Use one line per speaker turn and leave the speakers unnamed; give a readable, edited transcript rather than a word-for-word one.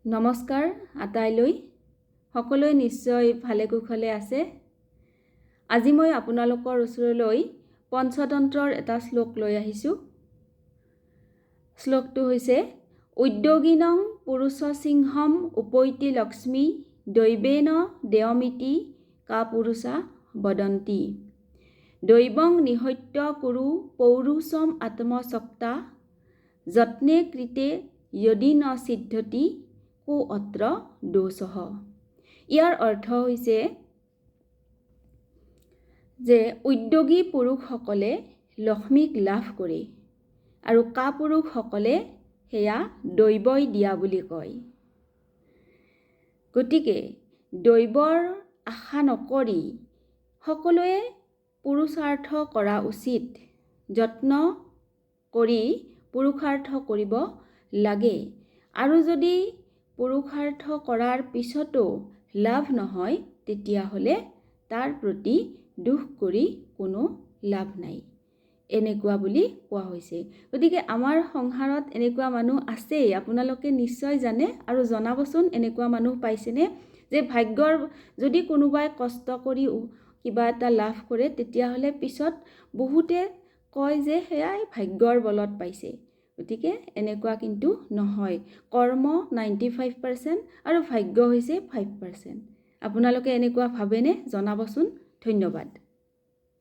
নমস্কাৰ আটাইলৈ সকলোৱে নিশ্চয় ভালে কুশলে আছে। আজি মই আপোনালোকৰ ওচৰলৈ পঞ্চতন্ত্ৰৰ এটা শ্লোক লৈ আহিছোঁ। শ্লোকটো হৈছে উদ্যোগিনং পুৰুষ সিংহম উপৈতি লক্ষ্মী দৈবেন দেয়মিতি কা পুৰুষা বদন্তি দৈবং নিহত্য কুৰু পৌৰুষম আত্মশক্তা যত্নে কৃতে যদি ন সিদ্ধতি কো অত্ৰ দোষঃ। ইয়াৰ অৰ্থ হৈছে যে উদ্যোগী পুৰুষসকলে লক্ষ্মীক লাভ কৰে আৰু কাপুৰুষসকলে সেয়া দৈৱই দিয়া বুলি কয়। গতিকে দৈৱৰ আশা নকৰি সকলোৱে পুৰুষাৰ্থ কৰা উচিত, যত্ন কৰি পুৰুষাৰ্থ কৰিব লাগে। আৰু যদি পুৰুষাৰ্থ কৰাৰ পিছতো লাভ নহয় তেতিয়াহ'লে তাৰ প্ৰতি দুখ কৰি কোনো লাভ নাই, এনেকুৱা বুলি কোৱা হৈছে। গতিকে আমাৰ সংসাৰত এনেকুৱা মানুহ আছেই, আপোনালোকে নিশ্চয় জানে আৰু জনাবচোন এনেকুৱা মানুহ পাইছেনে যে ভাগ্যৰ যদি কোনোবাই কষ্ট কৰি কিবা এটা লাভ কৰে তেতিয়াহ'লে পিছত বহুতে কয় যে সেয়াই ভাগ্যৰ বলত পাইছে। গতিকে এনেকুৱা কিন্তু নহয়। কৰ্ম 95% আৰু ভাগ্য হৈছে 5%। আপোনালোকে এনেকুৱা ভাবেনে? জনাবচোন। ধন্যবাদ।